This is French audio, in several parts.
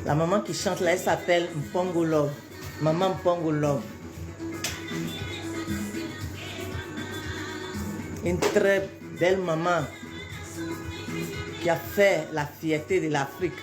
La maman qui chante là, elle s'appelle Mpongo Love. Maman Mpongo Love. Une très belle maman qui a fait la fierté de l'Afrique.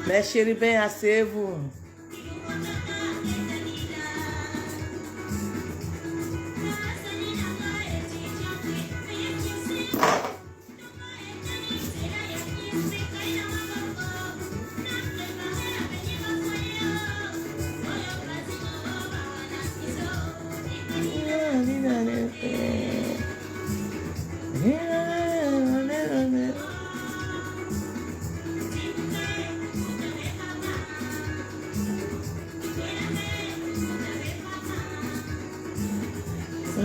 Mes chérubins, asseyez-vous.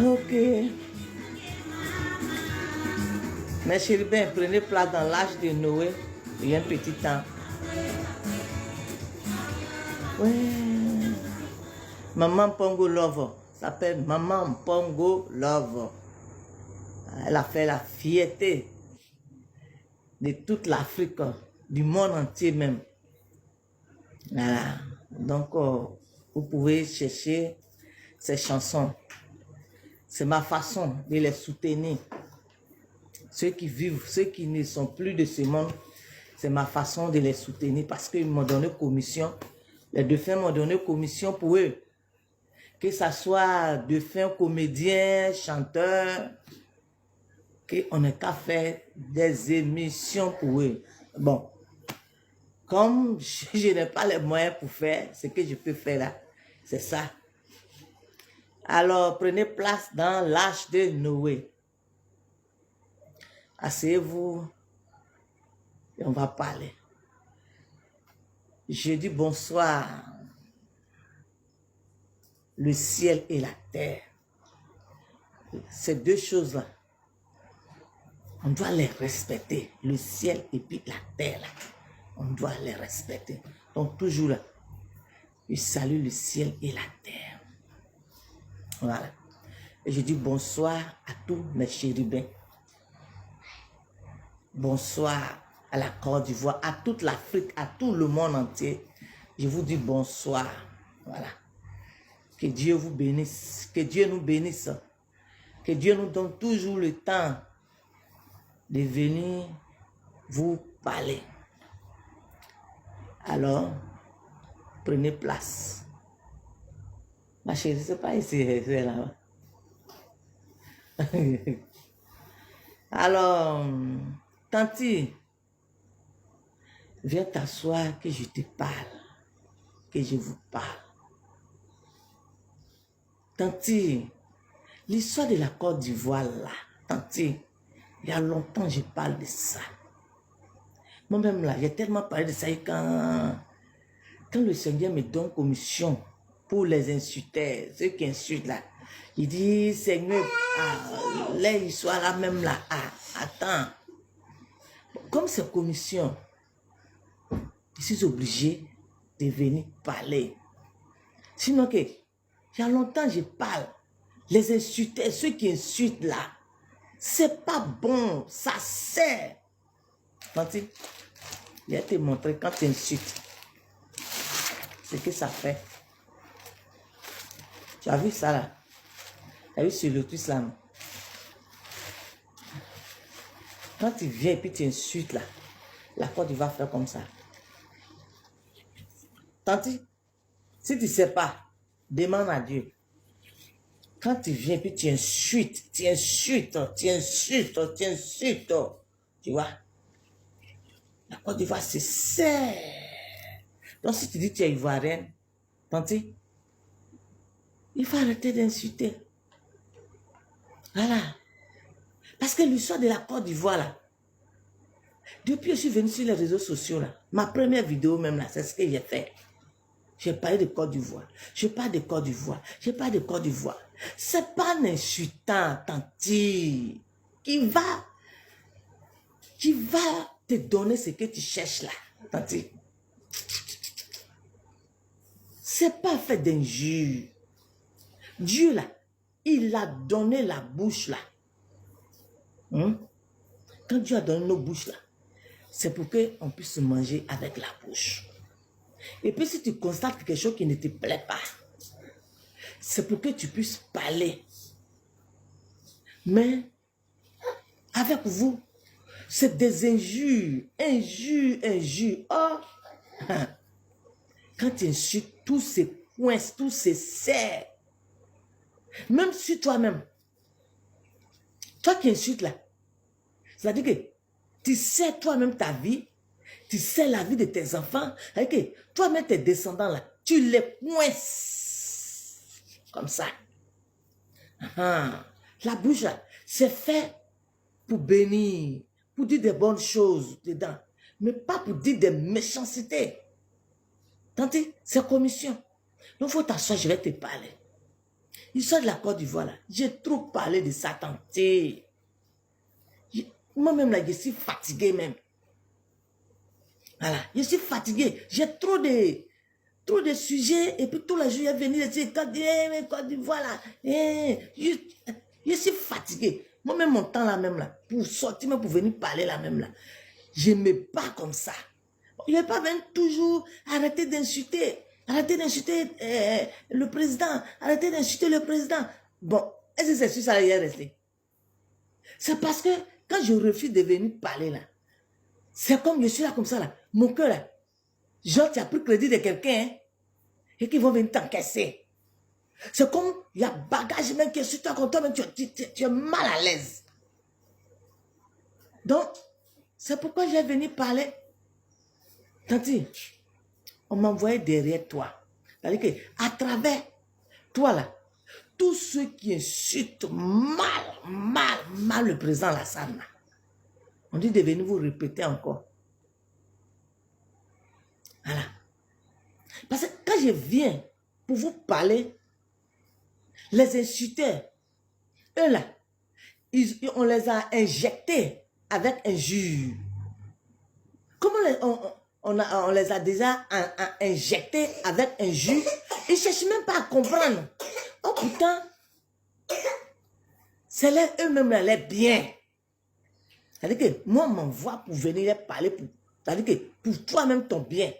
Ok. Mes chérubins, prenez place dans l'âge de Noé. Il y a un petit temps. Ouais. Maman Mpongo Love. S'appelle Maman Mpongo Love. Elle a fait la fierté de toute l'Afrique, du monde entier même. Voilà. Donc, vous pouvez chercher ces chansons. C'est ma façon de les soutenir. Ceux qui vivent, ceux qui ne sont plus de ce monde, c'est ma façon de les soutenir parce qu'ils m'ont donné commission. Les défunts m'ont donné commission pour eux. Que ce soit défunts comédiens, chanteurs, qu'on n'a qu'à faire des émissions pour eux. Bon, comme je n'ai pas les moyens pour faire ce que je peux faire là, c'est ça. Alors, prenez place dans l'âge de Noé. Asseyez-vous et on va parler. Je dis bonsoir. Le ciel et la terre. Ces deux choses-là, on doit les respecter. Le ciel et puis la terre, là. On doit les respecter. Donc, toujours là, je salue le ciel et la terre. Voilà. Et je dis bonsoir à tous mes chérubins. Bonsoir à la Côte d'Ivoire, à toute l'Afrique, à tout le monde entier. Je vous dis bonsoir. Voilà. Que Dieu vous bénisse. Que Dieu nous bénisse. Que Dieu nous donne toujours le temps de venir vous parler. Alors, prenez place. Ma chérie, c'est pas ici, c'est là-bas. Alors, Tanti, viens t'asseoir que je te parle, que je vous parle. Tanti, l'histoire de la Côte d'Ivoire là, Tanti, il y a longtemps je parle de ça. Moi-même là, j'ai tellement parlé de ça et quand le Seigneur me donne commission pour les insulteurs, ceux qui insultent là, il dit, Seigneur, les histoires là même là, attends. Comme c'est commission, je suis obligé de venir parler. Sinon que, il y a longtemps je parle, les insulteurs, ceux qui insultent là, c'est pas bon, ça sert. Tanti, il a te montré quand tu insultes, ce que ça fait. Tu as vu ça là? Tu as vu sur le twist là? Quand tu viens et puis tu insultes là, la Côte va faire comme ça. Tanti, si tu ne sais pas, demande à Dieu. Quand tu viens et puis tu insultes, tu vois, la Côte d'Ivoire se serre. Donc si tu dis que tu es ivoirienne, Tanti, il faut arrêter d'insulter. Voilà. Parce que l'histoire de la Côte d'Ivoire là, depuis que je suis venu sur les réseaux sociaux là, ma première vidéo même là, c'est ce que j'ai fait. J'ai parlé de Côte d'Ivoire. Je parle de Côte d'Ivoire. Je parle de Côte d'Ivoire. C'est pas un insultant, tanti, qui va te donner ce que tu cherches là, tanti. C'est pas fait d'injure. Dieu là, il a donné la bouche là. Quand Dieu a donné nos bouches là, c'est pour qu'on puisse manger avec la bouche. Et puis si tu constates quelque chose qui ne te plaît pas, c'est pour que tu puisses parler. Mais avec vous, c'est des injures, injures. Oh! Quand tu insultes, tout se coince, tout se serre. Même si toi-même, toi qui insultes là, c'est-à-dire que tu sais toi-même ta vie, tu sais la vie de tes enfants, c'est-à-dire que toi-même tes descendants là, tu les coinces comme ça. La bouche là, c'est fait pour bénir, pour dire des bonnes choses dedans, mais pas pour dire des méchancetés. Tantez, c'est commission. Donc, il faut t'asseoir, je vais te parler. L'histoire de la Côte d'Ivoire, là, j'ai trop parlé de ça, tantée. Moi-même, là, je suis fatigué même. Voilà, je suis fatigué. J'ai trop de sujets, et puis tous les jours, je vais venir dire, Côte d'Ivoire, là, je suis fatigué. Moi-même, mon temps là même, là, pour sortir, même pour venir parler là même, là, je me bats comme ça. Il n'est pas même toujours arrêter d'insulter. Arrêtez d'insulter le président. Arrêtez d'insulter le président. Bon, est-ce que c'est sûr que ça va y rester? C'est parce que quand je refuse de venir parler là, c'est comme je suis là comme ça là. Mon cœur là, genre tu as pris crédit de quelqu'un et qu'ils vont venir t'encaisser. C'est comme il y a bagage même qui est sur toi, quand toi-même tu es mal à l'aise. Donc, c'est pourquoi je vais venir parler. Tanti, on m'envoyait derrière toi. C'est-à-dire qu'à travers toi là, tous ceux qui insultent mal le président Alassane, on dit de venir vous répéter encore. Voilà. Parce que quand je viens pour vous parler, les insulteurs, eux là, on les a injectés avec injure. Comment on les a déjà injectés avec injure? Ils ne cherchent même pas à comprendre. Oh putain, c'est eux-mêmes les biens. C'est-à-dire que moi, on m'envoie pour venir les parler. C'est-à-dire que pour toi-même ton bien.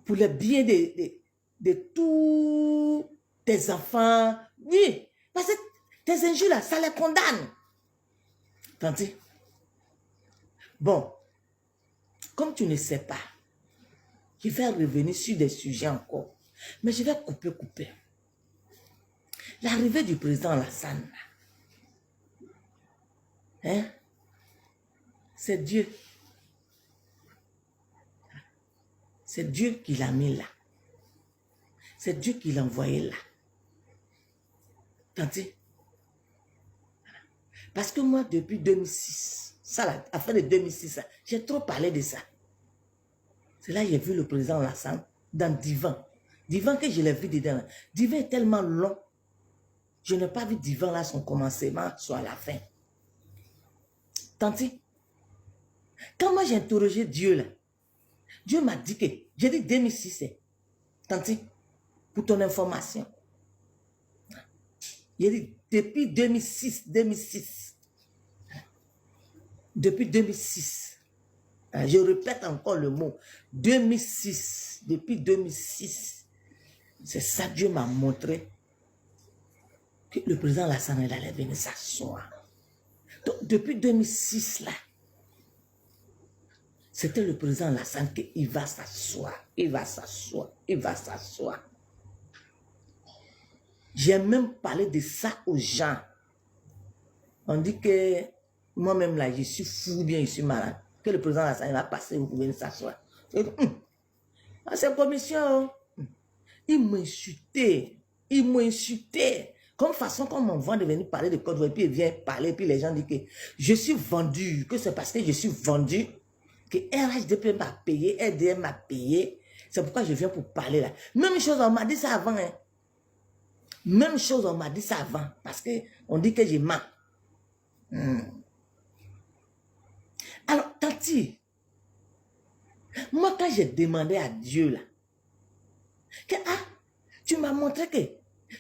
Pour le bien de tous tes enfants. Oui, parce que tes injures là, ça les condamne. Tandis. Bon, comme tu ne sais pas, je vais revenir sur des sujets encore. Mais je vais couper. L'arrivée du président Alassane, hein, c'est Dieu. C'est Dieu qui l'a mis là. C'est Dieu qui l'a envoyé là. Tandis. Parce que moi, depuis 2006, ça là, à fin de 2006, j'ai trop parlé de ça. C'est là que j'ai vu le président Alassane dans Divan. Divan que je l'ai vu dedans. Divan est tellement long. Je n'ai pas vu Divan là, son commencement, soit à la fin. Tanti, quand moi j'ai interrogé Dieu là, Dieu m'a dit que, j'ai dit 2006, Tanti, pour ton information. Il a dit depuis 2006. Depuis 2006. Je répète encore le mot. 2006. Depuis 2006. C'est ça Dieu m'a montré que le président Alassane allait venir s'asseoir. Donc, depuis 2006 là, c'était le président Alassane qu'il va s'asseoir. Il va s'asseoir. J'ai même parlé de ça aux gens. On dit que moi-même là, je suis fou, bien, je suis malade. Que le président Alassane va passer, vous pouvez s'asseoir. C'est commission. Il m'a insulté. Comme façon qu'on m'envoie de venir parler de Côte d'Ivoire, puis il vient parler, puis les gens disent que je suis vendu, que c'est parce que je suis vendu, que RHDP m'a payé, RDM m'a payé. C'est pourquoi je viens pour parler là. Même chose, on m'a dit ça avant. Hein. Même chose, on m'a dit ça avant. Parce qu'on dit que j'ai mens. Alors, Tanti, moi quand j'ai demandé à Dieu là, que tu m'as montré que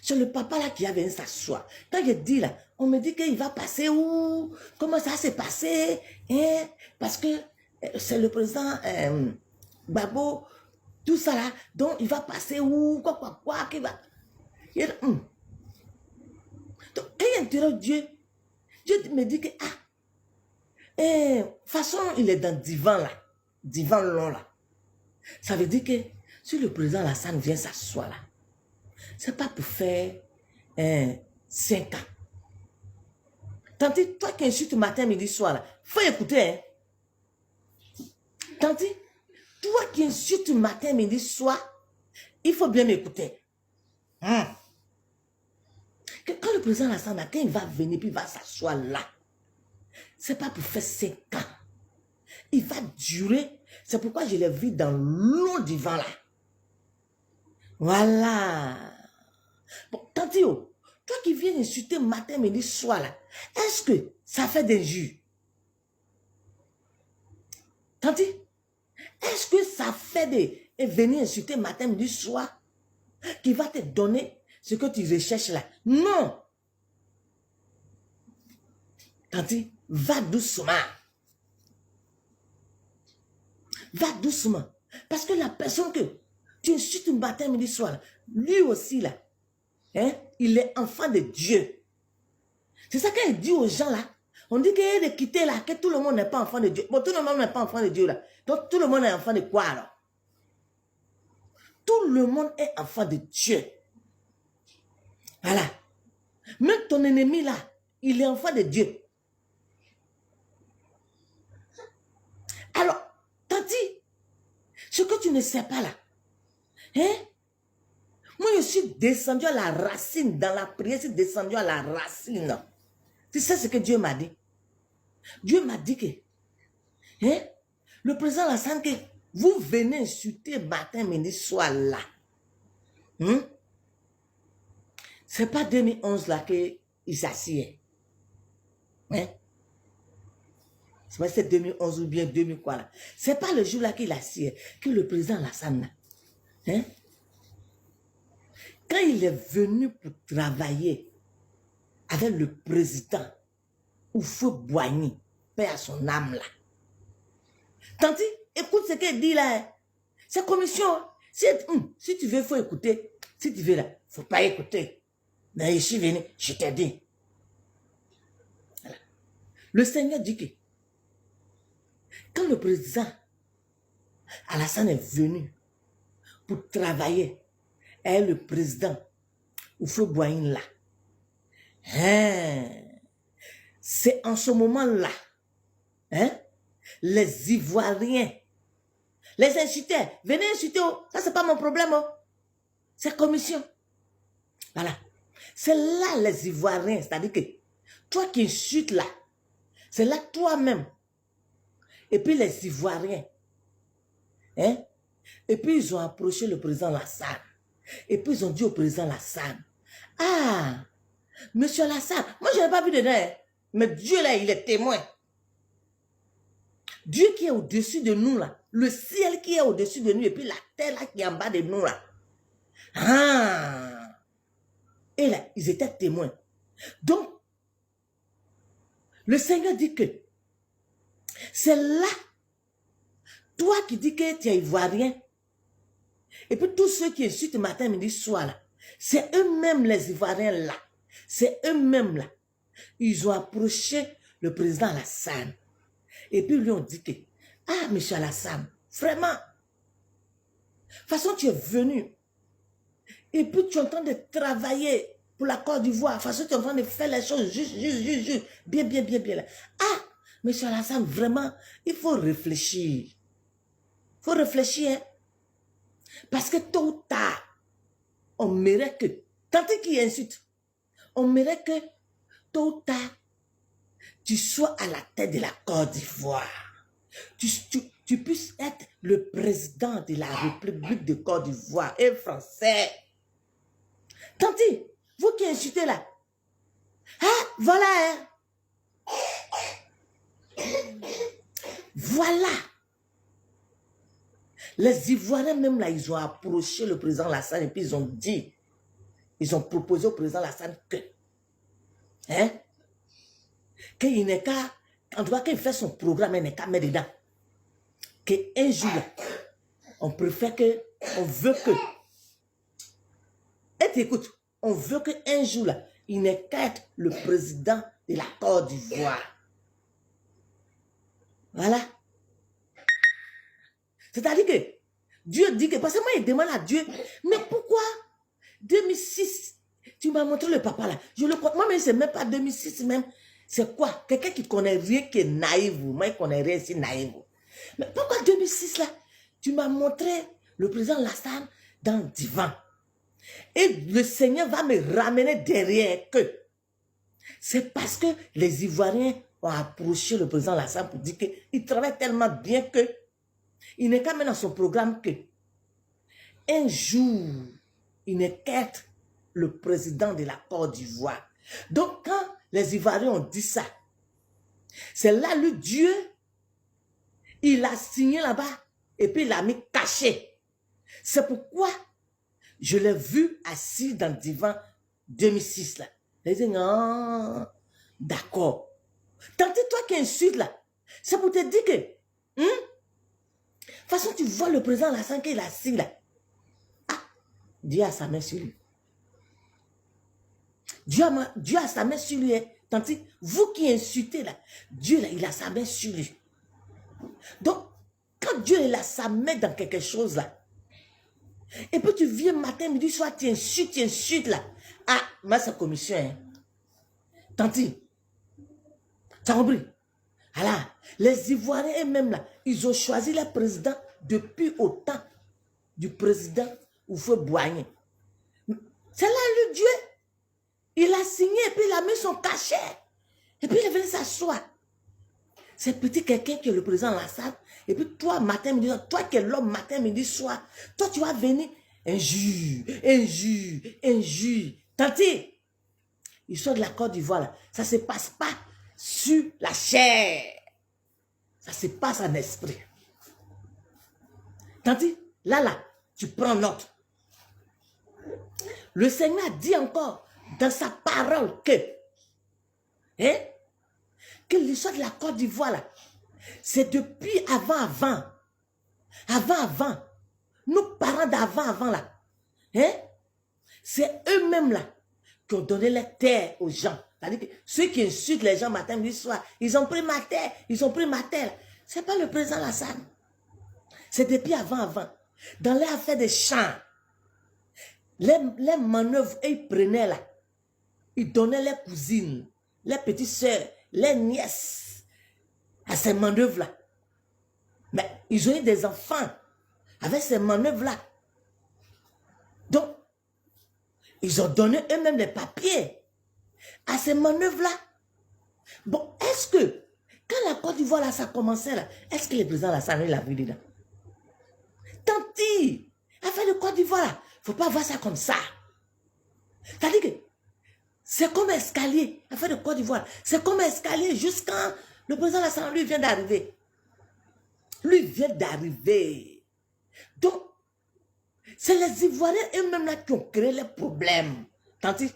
c'est le papa là qui avait s'asseoir. Quand je dis là, on me dit qu'il va passer où? Comment ça s'est passé? Hein? Parce que c'est le président Babo, tout ça là, donc il va passer où? Quoi, qui va... Donc, quand il interroge Dieu, Dieu me dit que, de toute façon, il est dans le divan là, divan long là. Ça veut dire que si le président Lassane vient s'asseoir là, c'est pas pour faire 5 ans. Tanti, toi qui insultes matin, midi, soir là, faut écouter. Hein? Tanti, toi qui insultes matin, midi, soir, il faut bien m'écouter. Quand le président Lassane, quand il va venir puis il va s'asseoir là, c'est pas pour faire 5 ans. Il va durer. C'est pourquoi je l'ai vu dans l'eau du vent là. Voilà. Bon, Tanti, toi qui viens insulter matin, midi, soir là, est-ce que ça fait des jus? Tanti, est-ce que ça fait de venir insulter matin, midi, soir qui va te donner ce que tu recherches là? Non. Tanti, va doucement. Va doucement. Parce que la personne que tu insultes matin, midi, soir, là, lui aussi là, hein, il est enfant de Dieu. C'est ça qu'il dit aux gens là. On dit qu'il est de quitter là, que tout le monde n'est pas enfant de Dieu. Bon, tout le monde n'est pas enfant de Dieu là. Donc tout le monde est enfant de quoi alors? Tout le monde est enfant de Dieu. Voilà. Même ton ennemi là, il est enfant de Dieu. Alors, Tanti, ce que tu ne sais pas là, hein? Moi, je suis descendu à la racine, dans la prière, je suis descendu à la racine. Tu sais ce que Dieu m'a dit? Dieu m'a dit que, hein, le président Lassane, que vous venez insulter matin, midi, soir là. C'est pas 2011 là qu'il s'assied. Hein? C'est 2011 ou bien 2000 quoi là. C'est pas le jour là qu'il assied, que le président Lassane là. Hein? Quand il est venu pour travailler avec le président Houphouët-Boigny, paix à son âme là. Tanti, écoute ce qu'il dit là. Hein. C'est commission. Si tu veux, il faut écouter. Si tu veux là, il ne faut pas écouter. Mais je suis venu, je t'ai dit. Voilà. Le Seigneur dit que quand le président Alassane est venu pour travailler avec le président Houphouët-Boigny là, c'est en ce moment-là, hein, les Ivoiriens, les insulteurs, venez insulter, ça c'est pas mon problème, c'est commission. Voilà. C'est là les Ivoiriens, c'est-à-dire que toi qui insultes là, c'est là toi-même. Et puis les Ivoiriens, hein, et puis ils ont approché le président Lassane. Et puis ils ont dit au président Lassane, monsieur Lassane, moi je n'ai pas vu dedans, hein, mais Dieu là, il est témoin. Dieu qui est au-dessus de nous là, le ciel qui est au-dessus de nous, et puis la terre là qui est en bas de nous là. Et là, ils étaient témoins. Donc, le Seigneur dit que c'est là, toi qui dis que tu es ivoirien, et puis tous ceux qui insultent matin, midi, soir là, c'est eux-mêmes les Ivoiriens là, c'est eux-mêmes là. Ils ont approché le président Alassane. Et puis ils lui ont dit que, monsieur Alassane, vraiment, de toute façon tu es venu, et puis tu es en train de travailler pour la Côte d'Ivoire, de toute façon tu es en train de faire les choses juste, bien, bien. Monsieur Alassane, vraiment, il faut réfléchir. Il faut réfléchir, hein? Parce que tôt ou tard, on mérite que, tant qu'il insulte, on mérite que tôt ou tard, tu sois à la tête de la Côte d'Ivoire. tu puisses être le président de la République de Côte d'Ivoire, un Français. Tanti, vous qui insultez là. Ah, voilà, hein. Voilà. Les Ivoiriens même là, ils ont approché le président Lassane et puis ils ont dit, ils ont proposé au président Lassane que, hein, qu'il n'est qu'à, en tout cas qu'il fait son programme, il n'est qu'à mettre dedans. Qu'un jour, on préfère que, on veut que, et t'écoute, on veut qu'un jour là, il n'est qu'à être le président de la Côte d'Ivoire. Voilà. C'est-à-dire que Dieu dit que, parce que moi, il demande à Dieu, mais pourquoi 2006, tu m'as montré le papa là, je le crois, moi-même, c'est même pas 2006 même, c'est quoi? Quelqu'un qui connaît rien qui est naïf, moi, il connaît rien, c'est naïf. Mais pourquoi 2006 là, tu m'as montré le président Lassane dans le divan, et le Seigneur va me ramener derrière que, c'est parce que les Ivoiriens ont approché le président Lassane pour dire qu'il travaille tellement bien que il n'est qu'à mettre dans son programme que un jour, il n'est qu'être le président de la Côte d'Ivoire. Donc, quand les Ivoiriens ont dit ça, c'est là le Dieu, il a signé là-bas et puis il l'a mis caché. C'est pourquoi je l'ai vu assis dans le divan 2006 là. Il dit, non, d'accord. Tandis toi qui insultes là, c'est pour te dire que, de toute façon, tu vois le président Lassane qu'il est assis là. Ah, Dieu a sa main sur lui. Dieu a sa main sur lui. Tandis, vous qui insultez là, Dieu là, il a sa main sur lui. Donc, quand Dieu il a sa main dans quelque chose là, et puis tu viens matin, midi, soir, tu insultes là. Ah, moi c'est commission. Hein. Tanti, tu as compris? Alors, les Ivoiriens eux-mêmes là, ils ont choisi le président depuis au temps du président Houphouët-Boigny. C'est là le Dieu. Il a signé et puis il a mis son cachet. Et puis il est venu s'asseoir. C'est petit quelqu'un qui est le président Lassane. Et puis toi, matin, midi, toi qui es l'homme, matin, midi, soir, toi tu vas venir, injure. Tanti, l'histoire de la Côte d'Ivoire, là, ça ne se passe pas sur la chair. Ça se passe en esprit. Tanti, là, tu prends note. Le Seigneur dit encore dans sa parole que, que l'histoire de la Côte d'Ivoire, là, c'est depuis avant. Nos parents d'avant, là, c'est eux-mêmes, là, qui ont donné les terres aux gens. C'est-à-dire que ceux qui insultent les gens matin, midi, soir, ils ont pris ma terre, Ce n'est pas le président Lassane. C'est depuis avant. Dans les affaires des champs, les manœuvres, ils prenaient là. Ils donnaient les cousines, les petites sœurs, les nièces à ces manœuvres-là. Mais ils ont eu des enfants avec ces manœuvres-là. Donc, ils ont donné eux-mêmes les papiers à ces manœuvres-là. Bon, est-ce que, quand la Côte d'Ivoire, là, ça commençait, là, est-ce que le président Lassane l'a vu dedans? Tanti, affaire de Côte d'Ivoire, là, il ne faut pas voir ça comme ça. C'est-à-dire que c'est comme un escalier, affaire de Côte d'Ivoire, c'est comme un escalier jusqu'à le président Lassane, lui, vient d'arriver. Donc, c'est les Ivoiriens eux-mêmes là qui ont créé les problèmes. Tanti,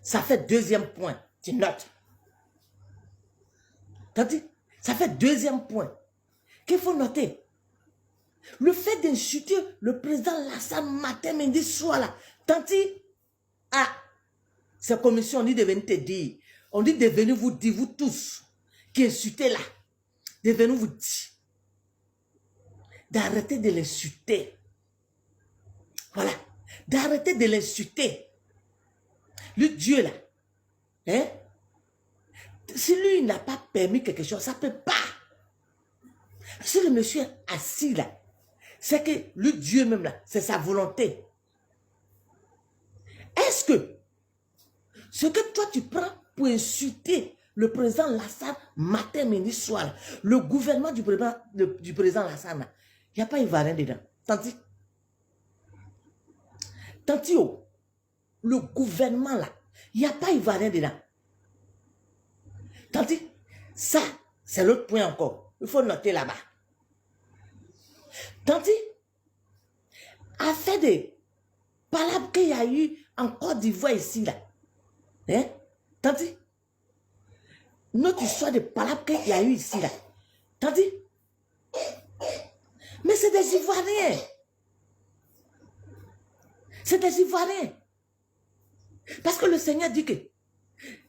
ça fait deuxième point, tu notes. Tanti, ça fait deuxième point qu'il faut noter. Le fait d'insulter le président Lassane matin, midi, soir là, tanti, cette commission, on dit de venir te dire, on dit de venir vous dire, vous tous, qui insultez là, de venir vous dire, d'arrêter de l'insulter. Voilà, d'arrêter de l'insulter. Le Dieu là, si lui n'a pas permis quelque chose, ça ne peut pas. Si le monsieur est assis là, c'est que le Dieu même là, c'est sa volonté. Est-ce que ce que toi tu prends pour insulter le président Lassane, matin, midi, soir, le gouvernement du président Lassane, il n'y a pas Ivoirien dedans. Tanti, oh, le gouvernement là, il n'y a pas Ivoirien dedans. Tanti, ça, c'est l'autre point encore. Il faut noter là-bas. Tanti, afin des palabres qu'il y a eu en Côte d'Ivoire ici, là, hein, tanti, notre histoire de palabres qu'il y a eu ici, là, tanti, mais c'est des Ivoiriens. C'est des Ivoiriens. Parce que le Seigneur dit que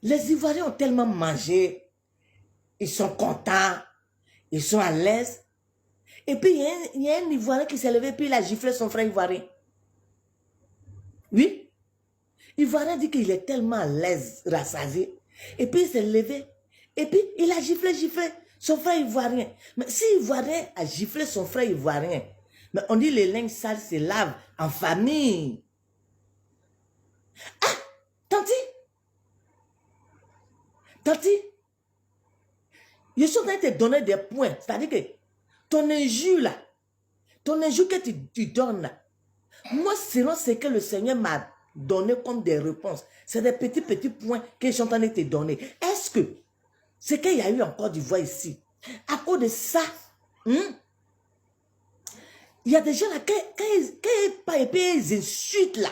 les Ivoiriens ont tellement mangé, ils sont contents, ils sont à l'aise. Et puis, il y a un Ivoirien qui s'est levé, puis il a giflé son frère Ivoirien. Oui. Ivoirien dit qu'il est tellement à l'aise, rassasié. Et puis, il s'est levé. Et puis, il a giflé son frère Ivoirien. Mais si Ivoirien a giflé son frère Ivoirien, mais on dit les linges sales se lavent en famille. Ah, tanti, je suis en train de te donner des points. C'est-à-dire que ton injure là, ton injure que tu donnes là, moi, selon ce que le Seigneur m'a donné comme des réponses, c'est des petits points que je suis en train de te donner. Est-ce que ce qu'il y a eu en Côte d'Ivoire ici, à cause de ça, il y a des gens là, quand ils insultent là,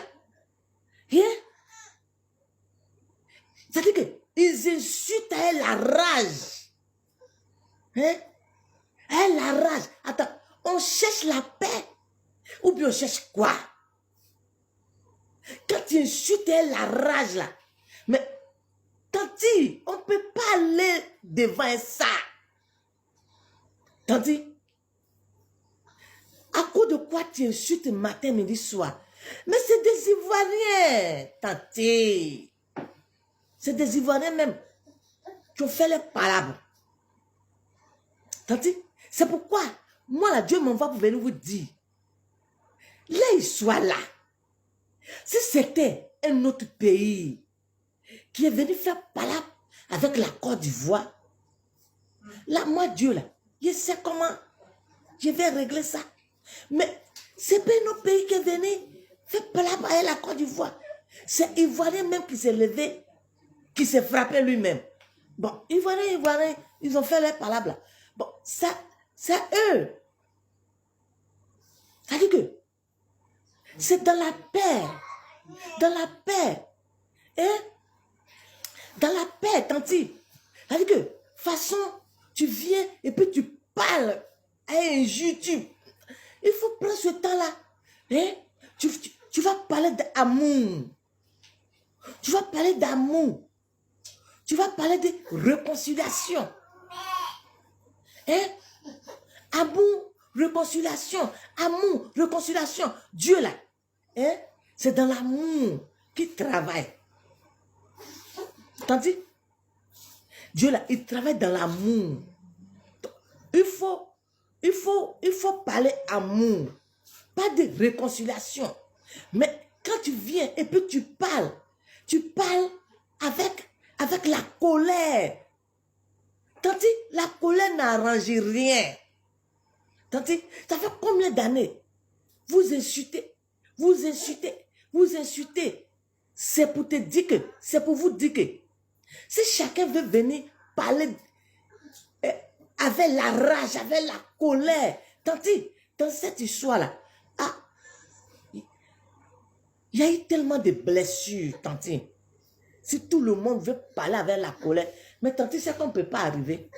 c'est-à-dire qu'ils insultent à la rage. À la rage. Attends, on cherche la paix. Ou bien on cherche quoi? Quand tu insultes à la rage là, mais tanti, on ne peut pas aller devant ça. Tanti, à cause de quoi tu insultes matin, midi, soir? Mais c'est des Ivoiriens, tanti. C'est des Ivoiriens même qui ont fait les palabres. Tanti, c'est pourquoi, moi là, Dieu m'envoie pour venir vous dire, là, il soit là. Si c'était un autre pays qui est venu faire palabre avec la Côte d'Ivoire, là, moi, Dieu, là, je sais comment je vais régler ça. Mais c'est pas un autre pays qui est venu faire palabre avec la Côte d'Ivoire. C'est Ivoirien même qui s'est levé, qui s'est frappé lui-même. Bon, Ivoiriens, ils ont fait les palabres là. Bon, ça, c'est eux. Ça dit que c'est dans la paix. Dans la paix. Hein? Dans la paix, tanti. Ça dit que, façon, tu viens et puis tu parles à un YouTube. Il faut prendre ce temps-là. Hein? Tu vas parler d'amour. Tu vas parler d'amour. Tu vas parler de réconciliation. Hein? Amour, réconciliation. Amour, réconciliation. Dieu là, hein? C'est dans l'amour qu'il travaille. Tandis, Dieu là, il travaille dans l'amour. Il faut parler amour. Pas de réconciliation. Mais quand tu viens et puis tu parles avec la colère. Tanti, la colère n'arrange rien. Tanti, ça fait combien d'années? Vous insultez. C'est pour te dire que, c'est pour vous dire que, si chacun veut venir parler avec la rage, avec la colère, tanti, dans cette histoire-là, il y a eu tellement de blessures, tanti. Si tout le monde veut parler avec la colère, mais tanti, c'est qu'on ne peut pas arriver.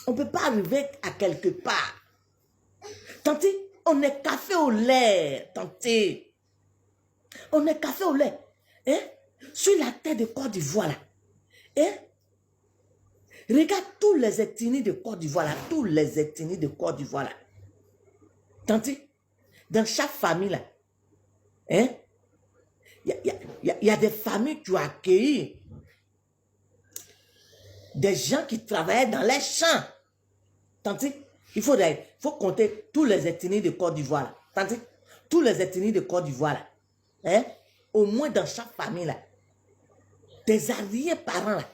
On ne peut pas arriver à quelque part. Tanti, on est café au lait, tanti. On est café au lait. Hein? Sur la terre de Côte d'Ivoire, là. Hein? Regarde tous les ethnies de Côte d'Ivoire, là. Tous les ethnies de Côte d'Ivoire, là. Tanti, dans chaque famille, là. Hein? Il y a des familles qui ont accueilli des gens qui travaillaient dans les champs. Tanti, il faut compter tous les ethnies de Côte d'Ivoire. Tanti, tous les ethnies de Côte d'Ivoire. Hein? Au moins dans chaque famille, là, tes arrière-parents, là,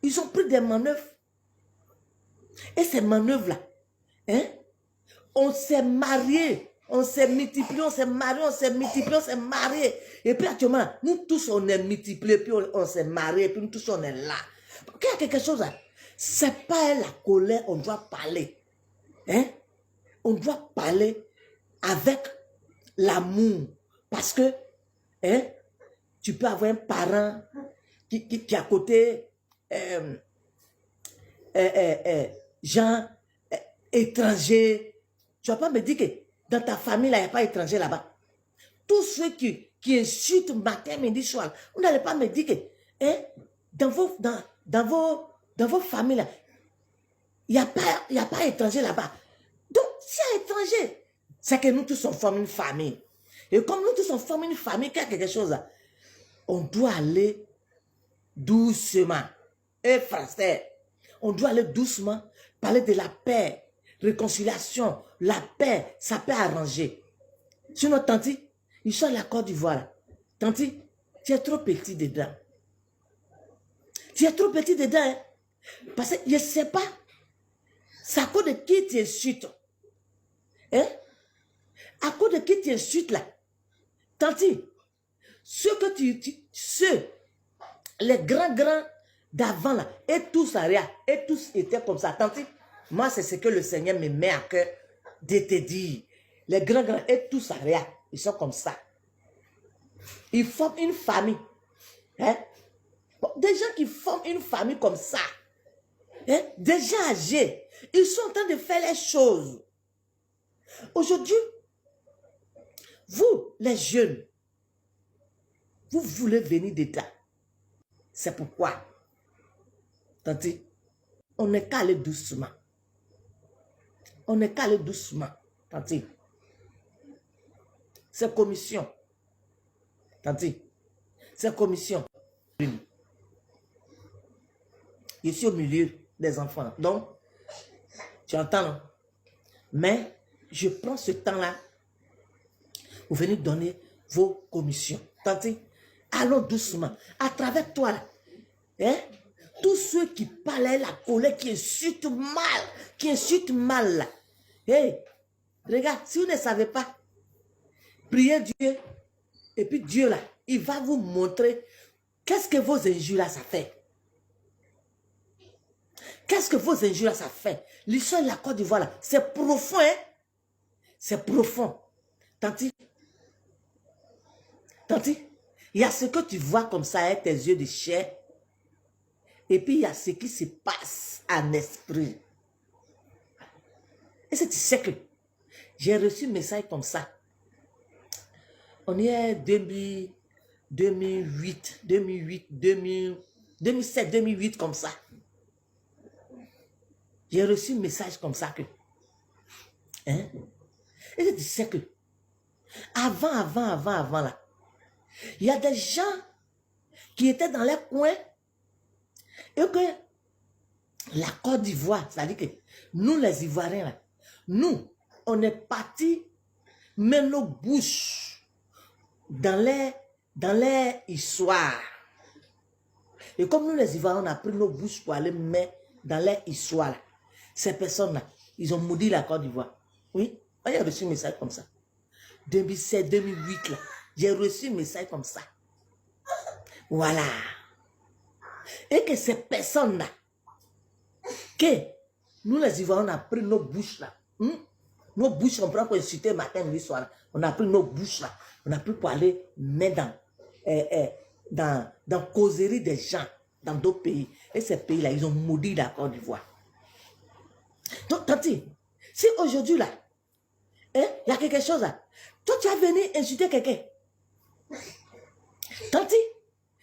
Ils ont pris des manœuvres. Et ces manœuvres-là, hein, on s'est mariés, on s'est multipliés, on s'est mariés, on s'est multipliés, on s'est mariés. Et puis actuellement, nous tous, on est multipliés, puis on s'est mariés, puis nous tous, on est là. Quand il y a quelque chose, c'est pas la colère, on doit parler. Hein? On doit parler avec l'amour. Parce que, hein, tu peux avoir un parent qui est à côté, gens étrangers. Tu ne vas pas me dire que dans ta famille, il n'y a pas d'étrangers là-bas. Tous ceux qui insultent matin, midi, soir, vous n'allez pas me dire que hein, dans vos familles, il n'y a pas d'étrangers là-bas. Donc, s'il y a étranger, c'est que nous tous on forme une famille. Et comme nous tous on forme une famille, qu'il y a quelque chose, on doit aller doucement. Et français, on doit aller doucement, parler de la paix, réconciliation, la paix, ça peut arranger. Sinon, tanti, ils sont à la Côte d'Ivoire. Tanti, tu es trop petit dedans. Tu es trop petit dedans. Hein? Parce que je ne sais pas, c'est à cause de qui tu insultes. Hein? À cause de qui tu insultes là. Tanti, les grands d'avant là, et tous arrière, et tous étaient comme ça. Tanti, moi c'est ce que le Seigneur me met à cœur de te dire. Les grands et tous arrière, ils sont comme ça. Ils forment une famille. Hein? Bon, des gens qui forment une famille comme ça, hein? Des gens âgés, ils sont en train de faire les choses. Aujourd'hui, vous, les jeunes, vous voulez venir d'État. C'est pourquoi, tanti, on n'est qu'à aller doucement. On n'est qu'à aller doucement, tanti. C'est commission. Tanti, c'est commission. Je suis au milieu des enfants. Donc, tu entends, non? Mais je prends ce temps-là pour venir donner vos commissions. Tanti, allons doucement. À travers toi, là, hein? Tous ceux qui parlent la colère, qui insultent mal, là. Hey, regarde, si vous ne savez pas, priez Dieu, et puis Dieu, là, il va vous montrer qu'est-ce que vos injures, là, ça fait. Qu'est-ce que vos injures, là, ça fait. L'histoire de la Côte d'Ivoire, là, c'est profond, hein? C'est profond. Tanti, il y a ce que tu vois comme ça avec tes yeux de chair. Et puis, il y a ce qui se passe en esprit. Et c'est tu sais que j'ai reçu un message comme ça. On est 2007, 2008, comme ça. J'ai reçu un message comme ça que... Hein? Et tu sais que... Avant, là, il y a des gens qui étaient dans les coins et que la Côte d'Ivoire, c'est-à-dire que nous, les Ivoiriens, là, nous, on est partis mettre nos bouches dans les histoires. Et comme nous, les Ivoiriens, on a pris nos bouches pour aller mettre dans les histoires, là. Ces personnes-là, ils ont maudit la Côte d'Ivoire. Oui, j'ai reçu un message comme ça. 2007, 2008, là, j'ai reçu un message comme ça. Voilà. Et que ces personnes-là, que nous les Ivoiriens, on a pris nos bouches là. Nos bouches, on prend pour insulter matin, midi, soir. Là. On a pris nos bouches là. On a pris pour aller mettre dans causerie des gens, dans d'autres pays. Et ces pays-là, ils ont maudit la Côte d'Ivoire. Donc, tanti, si aujourd'hui là, il y a quelque chose là, toi tu as venu insulter quelqu'un. Tanti,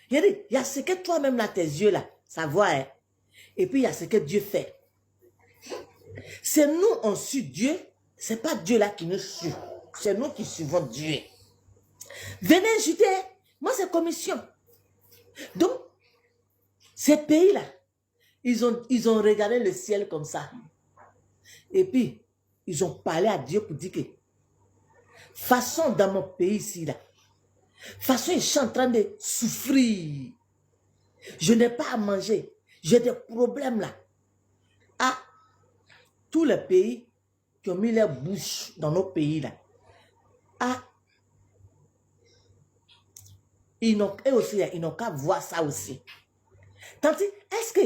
il y a ce que toi-même là, tes yeux là, ça voit, hein? Et puis il y a ce que Dieu fait. C'est nous, on suit Dieu, c'est pas Dieu là qui nous suit. C'est nous qui suivons Dieu. Venez insulter, moi c'est commission. Donc, ces pays-là, ils ont regardé le ciel comme ça. Et puis, ils ont parlé à Dieu pour dire que, façon dans mon pays ici, là, façon je suis en train de souffrir. Je n'ai pas à manger. J'ai des problèmes là. Ah, tous les pays qui ont mis leur bouche dans nos pays là. Ah, eux aussi, ils n'ont qu'à voir ça aussi. Tandis, est-ce que,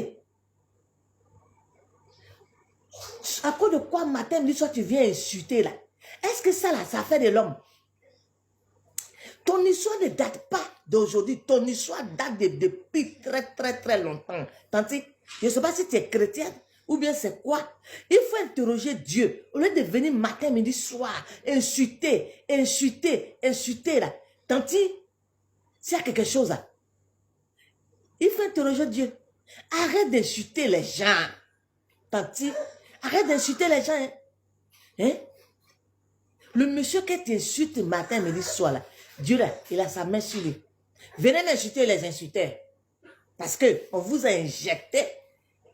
à cause de quoi matin, midi, soir, tu viens insulter là? Est-ce que ça là, ça fait de l'homme? Ton histoire ne date pas d'aujourd'hui. Ton histoire date depuis très longtemps. Tandis, je ne sais pas si tu es chrétienne ou bien c'est quoi. Il faut interroger Dieu. Au lieu de venir matin, midi, soir, insulter là. Tandis, s'il y a quelque chose là, il faut interroger Dieu. Arrête d'insulter les gens. Tandis, arrête d'insulter les gens. Hein? Hein? Le monsieur qui t'insulte matin, midi, soir là, Dieu là, il a sa main sur lui. Venez m'insulter les insulteurs. Parce qu'on vous a injecté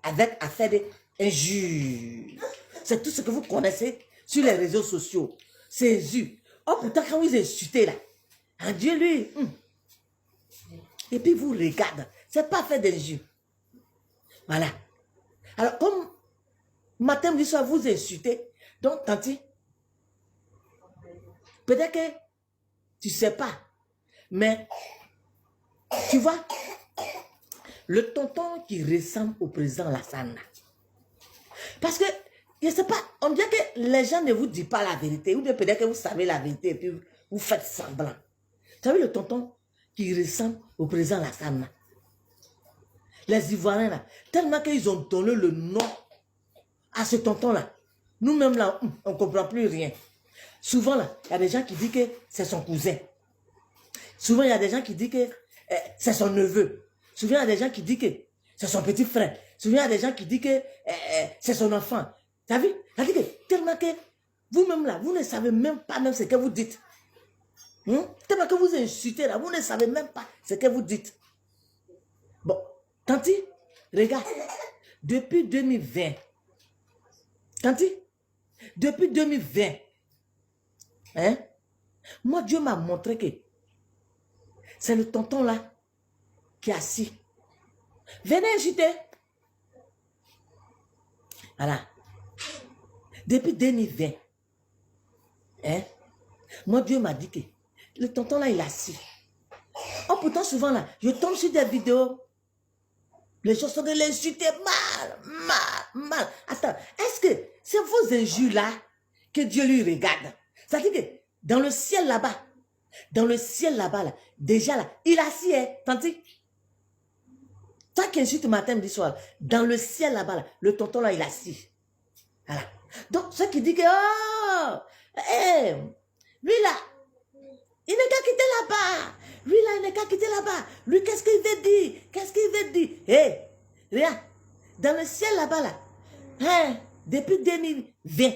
avec affaire d'injures. C'est tout ce que vous connaissez sur les réseaux sociaux. C'est injures. Oh, pourtant, quand vous insultez là, hein, Dieu lui, et puis vous regardez. C'est pas fait d'injures. Voilà. Alors, comme matin, midi, soir, vous insultez, donc, tanti, peut-être que tu ne sais pas, mais tu vois, le tonton qui ressemble au président Lassana. Parce que, je ne sais pas, on dirait que les gens ne vous disent pas la vérité, ou peut-être que vous savez la vérité et puis vous faites semblant. Vous savez le tonton qui ressemble au président Lassana? Les Ivoiriens là, tellement qu'ils ont donné le nom à ce tonton-là. Nous-mêmes là, on ne comprend plus rien. Souvent là, il y a des gens qui disent que c'est son cousin. Souvent, il y a des gens qui disent que c'est son neveu. Souvent, il y a des gens qui disent que c'est son petit frère. Souvent, il y a des gens qui disent que c'est son enfant. Tu as vu? C'est-à-dire que tellement que vous-même là, vous ne savez même pas même ce que vous dites. Tellement que vous insultez là, vous ne savez même pas ce que vous dites. Bon, tanti, regarde, depuis 2020, tanti, depuis 2020, hein, moi Dieu m'a montré que c'est le tonton là qui est assis. Venez insulter. Voilà. Depuis 2020, hein, moi Dieu m'a dit que le tonton là il est assis. Oh, pourtant souvent là, je tombe sur des vidéos. Les gens sont de l'insulter mal. Attends, est-ce que c'est vos injures là que Dieu lui regarde? C'est-à-dire que dans le ciel là-bas, là, déjà là, il est assis, hein, tandis. Toi qui insultes matin, midi, soir, dans le ciel là-bas, là, le tonton là, il est assis. Voilà. Donc, ceux qui disent que, oh, lui là, il n'est qu'à quitter là-bas. Lui là, il n'est qu'à quitter là-bas. Lui, qu'est-ce qu'il veut dire? Qu'est-ce qu'il veut dire? Hé, regarde, dans le ciel là-bas, là, hein, depuis 2020,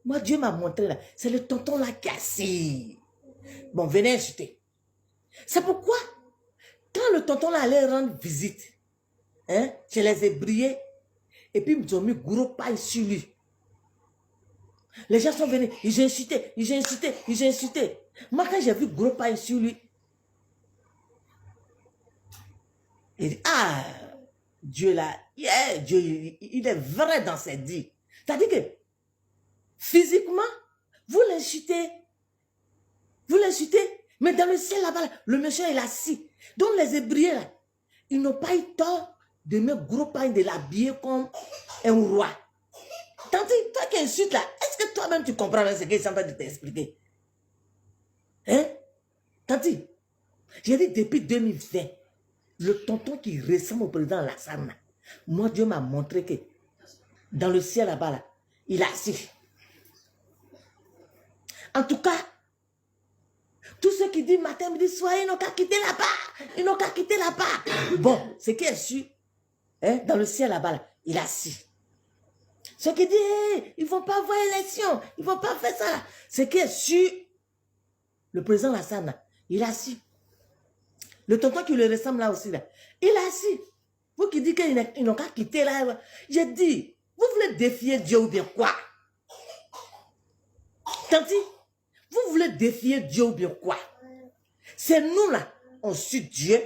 moi, Dieu m'a montré là, c'est le tonton là qui est assis. Bon, venez insulter. C'est pourquoi, quand le tonton là allait rendre visite, hein, je les ai brillés, et puis ils ont mis gros paille sur lui. Les gens sont venus, ils ont insulté. Moi, quand j'ai vu gros paille sur lui, il dit, ah, Dieu là, yeah, Dieu, il est vrai dans ses dits. C'est-à-dire que, physiquement, vous l'insultez, mais dans le ciel là-bas, le monsieur est assis. Donc les Hébreux là, ils n'ont pas eu tort de mettre gros pain de l'habiller comme un roi. Tandis, toi qui insultes là, est-ce que toi-même tu comprends ce qu'ils sont en train de t'expliquer? Hein? Tandis, j'ai dit depuis 2020, le tonton qui ressemble au président Lassana, moi Dieu m'a montré que dans le ciel là-bas, là, il est assis. En tout cas, tous ceux qui disent matin, midi, soir, ils n'ont qu'à quitter là-bas. Bon, ce qui est sûr, hein, dans le ciel là-bas, là, il est assis. Ceux qui disent, hey, ils ne vont pas avoir élection, ils ne vont pas faire ça. Ce qui est sûr, le président Lassana, il est assis. Le tonton qui lui ressemble là aussi, là, il est assis. Vous qui dites qu'ils n'ont qu'à quitter là, j'ai dit, vous voulez défier Dieu ou bien quoi? Tanti, vous voulez défier Dieu ou bien quoi? C'est nous là, on suit Dieu.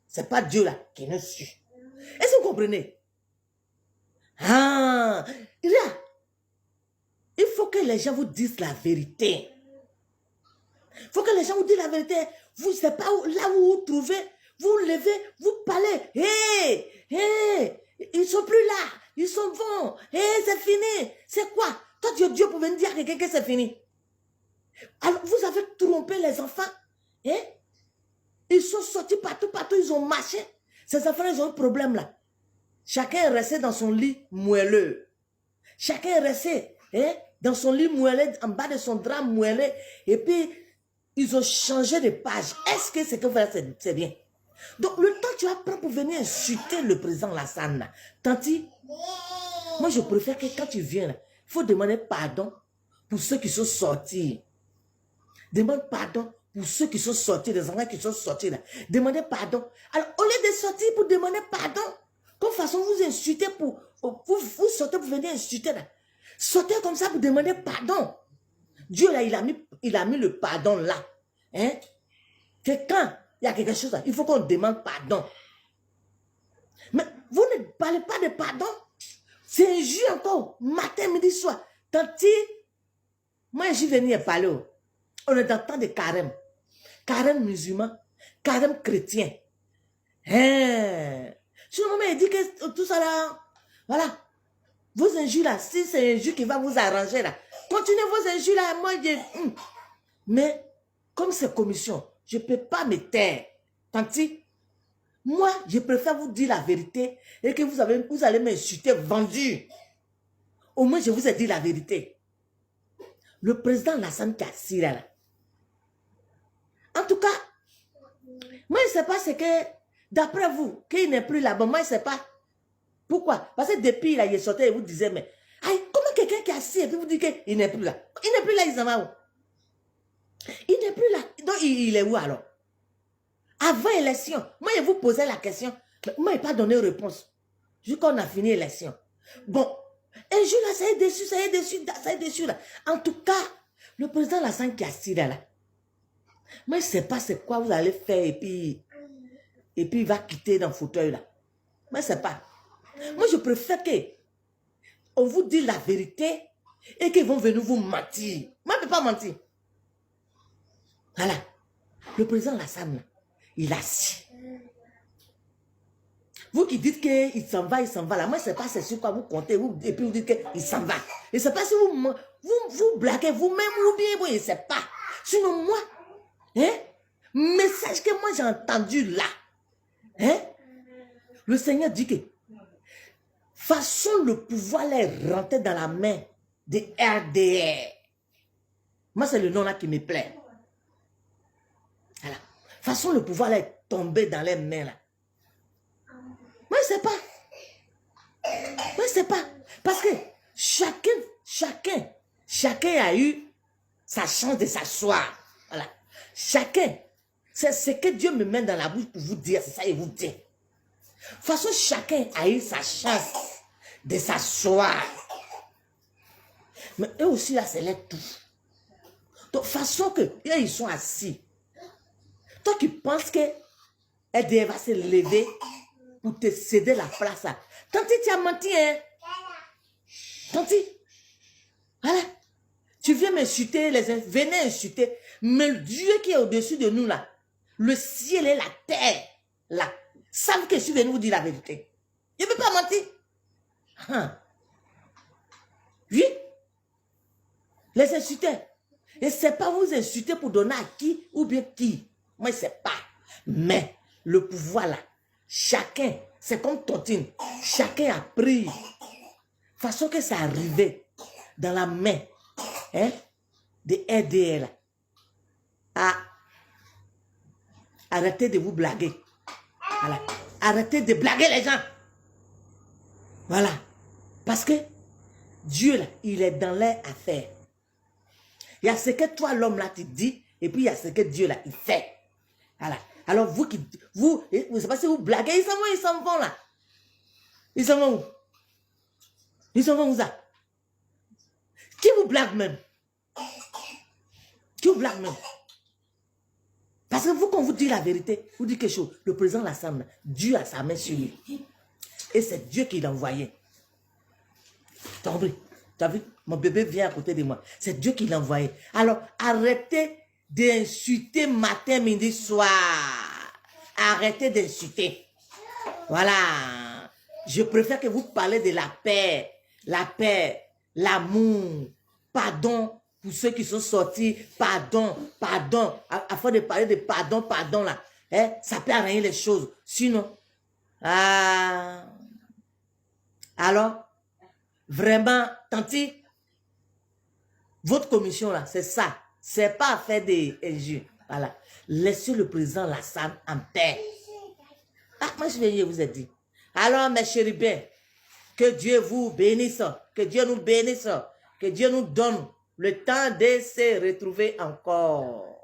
C'est pas Dieu là qui nous suit. Est-ce que vous comprenez? Ah, il faut que les gens vous disent la vérité. Il faut que les gens vous disent la vérité. Vous ne savez pas où, là où vous vous trouvez. Vous levez, vous parlez. Hé, hé, ils ne sont plus là. Ils sont bons. Hé, c'est fini. C'est quoi? Toi, tu es Dieu pour venir dire à quelqu'un que c'est fini. Alors, vous avez trompé les enfants. Hein? Ils sont sortis partout, partout. Ils ont marché. Ces enfants, ils ont un problème là. Chacun est resté dans son lit moelleux. Chacun est resté dans son lit moelleux, en bas de son drap moelleux. Et puis, ils ont changé de page. Est-ce que ce que vous faites, c'est bien? Donc, le temps que tu vas prendre pour venir insulter le président Lassana, Tanti, moi, je préfère que quand tu viens, il faut demander pardon pour ceux qui sont sortis. Demande pardon pour ceux qui sont sortis, les enfants qui sont sortis là. Demandez pardon. Alors, au lieu de sortir pour demander pardon, comme façon vous insultez vous sortez pour venir insulter là. Sortez comme ça pour demander pardon. Dieu là, il a mis le pardon là. Hein? Que quand il y a quelque chose là, il faut qu'on demande pardon. Mais vous ne parlez pas de pardon. C'est injuste encore. Matin, midi, soir. Tanti, moi je suis venu parler. On est dans le temps de carême. Carême musulman, carême chrétien. Hein? Sur le moment, il dit que tout ça là, voilà. Vos injures là, si c'est un injure qui va vous arranger là, continuez vos injures là, moi je... Mais, comme c'est commission, je ne peux pas me taire. Tanti, moi, je préfère vous dire la vérité et que vous allez m'insulter vendu. Au moins, je vous ai dit la vérité. Le président Lassana Kassira là. En tout cas, moi, je ne sais pas ce que, d'après vous, qu'il n'est plus là-bas, moi, je ne sais pas. Pourquoi? Parce que depuis, là, il est sorti et vous disiez, mais, aïe, comment quelqu'un qui est assis et puis vous dites qu'il n'est plus là? Il n'est plus là, il s'en va où? Il n'est plus là. Donc, il est où alors? Avant l'élection, moi, je vous posais la question, mais moi, je n'ai pas donné réponse. Juste qu'on a fini l'élection. Bon, un jour là, ça y est déçu, ça y est déçu, ça y est déçu là. En tout cas, le président Lassana Kassira là, moi, je ne sais pas c'est quoi vous allez faire et puis il va quitter dans le fauteuil là. Moi, je ne sais pas. Moi, je préfère qu'on vous dise la vérité et qu'ils vont venir vous mentir. Moi, je ne peux pas mentir. Voilà. Le président Lassana, il a assis. Vous qui dites qu'il s'en va là. Moi, je ne sais pas c'est sur quoi vous comptez. Et puis vous dites qu'il s'en va. Je ne sais pas si vous blaguez vous-même ou bien, je ne sais pas. Sinon, moi, message que moi j'ai entendu là, le Seigneur dit que façon le pouvoir les rentrer dans la main des RDR. Moi, c'est le nom là qui me plaît. Voilà. Façon le pouvoir les tomber dans les mains là. Moi, je ne sais pas. Moi, je ne sais pas. Parce que chacun a eu sa chance de s'asseoir. Voilà. Chacun. C'est ce que Dieu me met dans la bouche pour vous dire. C'est ça, il vous dit. De toute façon, chacun a eu sa chance de s'asseoir. Mais eux aussi, là, c'est les tout. Donc, façon que eux, ils sont assis. Toi qui penses que elle va se lever pour te céder la place. Tanti, tu as menti, hein? Tanti, voilà. Tu viens m'insulter, venez insulter. Mais Dieu qui est au-dessus de nous, là, le ciel et la terre, là, savent que je suis venu vous dire la vérité. Je ne peux pas mentir. Oui. Les insulter. Et ce n'est pas vous insulter pour donner à qui ou bien qui. Moi, je ne sais pas. Mais le pouvoir, là, chacun, c'est comme Tontine, chacun a pris. Façon que ça arrivait dans la main des RDL. Arrêtez de vous blaguer. Voilà. Arrêtez de blaguer les gens. Voilà. Parce que Dieu, là, il est dans les affaires. Il y a ce que toi, l'homme, là, tu dis, et puis il y a ce que Dieu, là, il fait. Voilà. Alors, vous, je ne sais pas si vous blaguez, ils s'en vont, là. Ils s'en vont où? Ils s'en vont où, ça? Qui vous blague même? Qui vous blague même? Parce que vous, quand vous dites la vérité, vous dites quelque chose. Le président Lassana, Dieu a sa main sur lui. Et c'est Dieu qui l'a envoyé. T'as compris? Tu as vu? Mon bébé vient à côté de moi. C'est Dieu qui l'a envoyé. Alors, arrêtez d'insulter matin, midi, soir. Arrêtez d'insulter. Voilà. Je préfère que vous parlez de la paix, l'amour, pardon pour ceux qui sont sortis, pardon. Afin de parler de pardon là. Hein, ça peut arranger les choses. Sinon, alors, vraiment, tanti, votre commission là, c'est ça. C'est pas à faire des injures. Voilà. Laissez le président Lassane en paix. Ah, moi je vous ai dit. Alors, mes chérubins, que Dieu vous bénisse, que Dieu nous bénisse, que Dieu nous donne le temps de se retrouver encore.